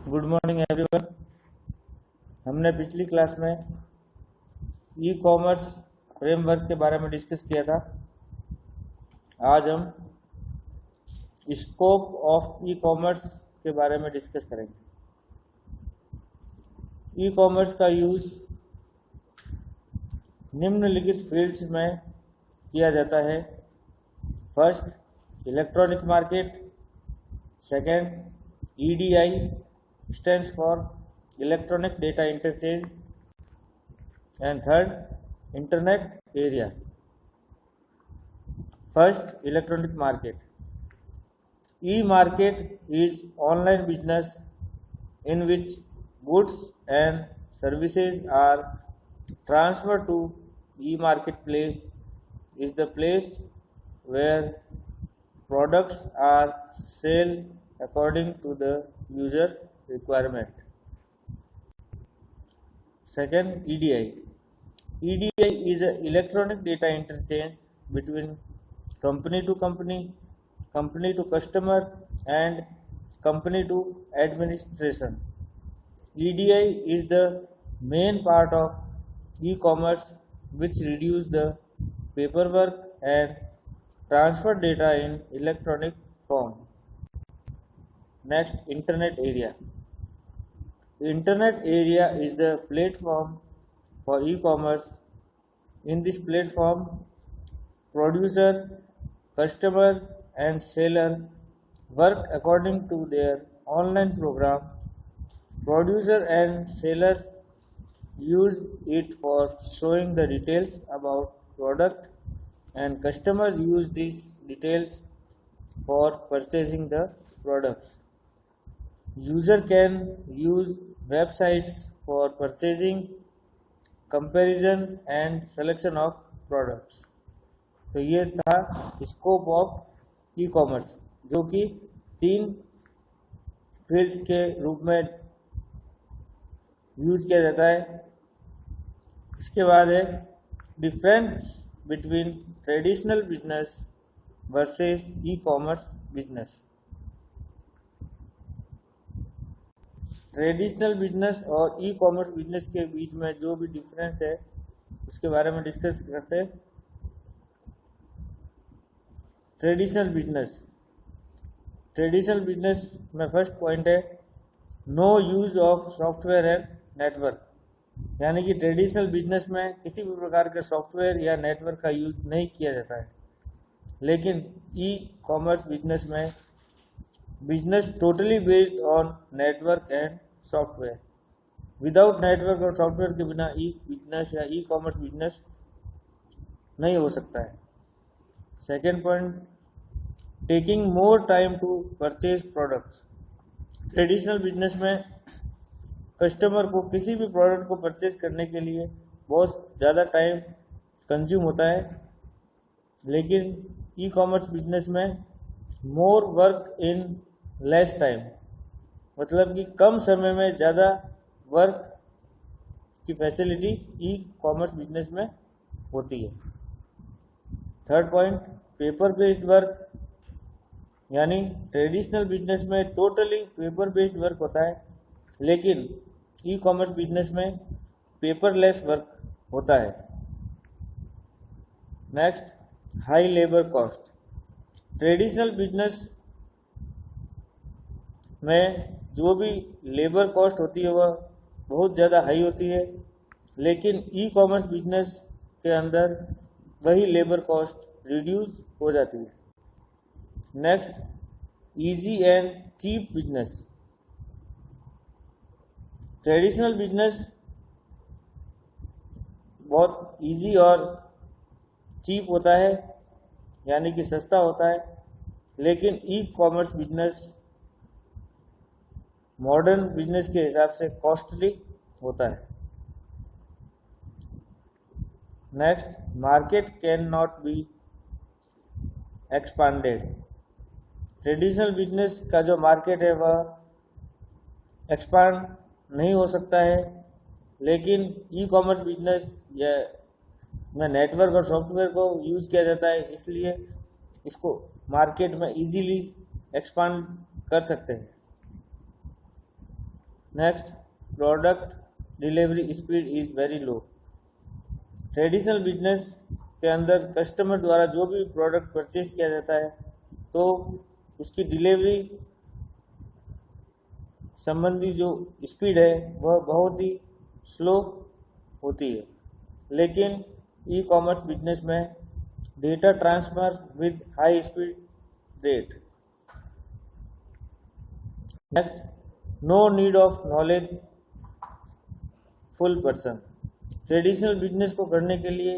Good morning everyone. हमने पिछली class में ई कॉमर्स फ्रेमवर्क के बारे में डिस्कस किया था। आज हम स्कोप ऑफ ई कॉमर्स के बारे में डिस्कस करेंगे। ई कॉमर्स का यूज निम्नलिखित फील्ड्स में किया जाता है। First, electronic market. Second, EDI stands for electronic data interchange, and third, internet area. First, electronic market. E-market is online business in which goods and services are transferred to e-marketplace. Is the place where products are sold according to the user requirement. Second, EDI. EDI is an electronic data interchange between company to company, company to customer, and company to administration. EDI is the main part of e-commerce which reduce the paperwork and transfer data in electronic form. Next, internet area. The internet area is the platform for e-commerce. In this platform, producer, customer, and seller work according to their online program. Producer and sellers use it for showing the details about product, and customers use these details for purchasing the products. User can use websites for purchasing, comparison and selection of products. तो ये था scope of e commerce, जो कि 3 fields के रूप में use किया जाता है। इसके बाद है difference between traditional business versus ई कॉमर्स बिजनेस। ट्रेडिशनल बिजनेस और ई कॉमर्स बिजनेस के बीच में जो भी डिफरेंस है उसके बारे में डिस्कस करते हैं। ट्रेडिशनल बिजनेस में फर्स्ट पॉइंट है no use of software and network. यानी कि ट्रेडिशनल बिजनेस में किसी भी प्रकार के सॉफ्टवेयर या नेटवर्क का यूज नहीं किया जाता है, लेकिन ई कॉमर्स बिजनेस में business totally based on network and software. Without network और सॉफ्टवेयर के बिना ई बिजनेस या ई कॉमर्स बिजनेस नहीं हो सकता है। Second point, taking more time to purchase products. Traditional business में कस्टमर को किसी भी प्रोडक्ट को परचेज करने के लिए बहुत ज़्यादा टाइम कंज्यूम होता है, लेकिन ई कॉमर्स बिजनेस में more work in less time, मतलब कि कम समय में ज़्यादा वर्क की फैसिलिटी ई कॉमर्स बिजनेस में होती है। Third point, paper based work. यानी ट्रेडिशनल बिजनेस में टोटली पेपर बेस्ड वर्क होता है, लेकिन ई कॉमर्स बिजनेस में पेपरलेस वर्क होता है। Next, high labour cost. Traditional business में जो भी लेबर कॉस्ट होती है वह बहुत ज़्यादा हाई होती है, लेकिन ई कॉमर्स बिजनेस के अंदर वही लेबर कॉस्ट रिड्यूस हो जाती है। Next, easy and cheap business. Traditional business बहुत इजी और चीप होता है, यानी कि सस्ता होता है, लेकिन e commerce business modern business के हिसाब से कॉस्टली होता है। Next, market can not be expanded. Traditional business का जो मार्केट है वह एक्सपांड नहीं हो सकता है, लेकिन ई कॉमर्स बिजनेस या में नेटवर्क और सॉफ्टवेयर को यूज़ किया जाता है, इसलिए इसको मार्केट में इजीली एक्सपांड कर सकते हैं। Next, product delivery speed is very low. Traditional business के अंदर कस्टमर द्वारा जो भी प्रोडक्ट परचेज किया जाता है तो उसकी डिलीवरी संबंधी जो स्पीड है वह बहुत ही स्लो होती है। लेकिन ई कॉमर्स बिजनेस में data transfer with high speed rate. Next, no need of knowledge full person. Traditional business को करने के लिए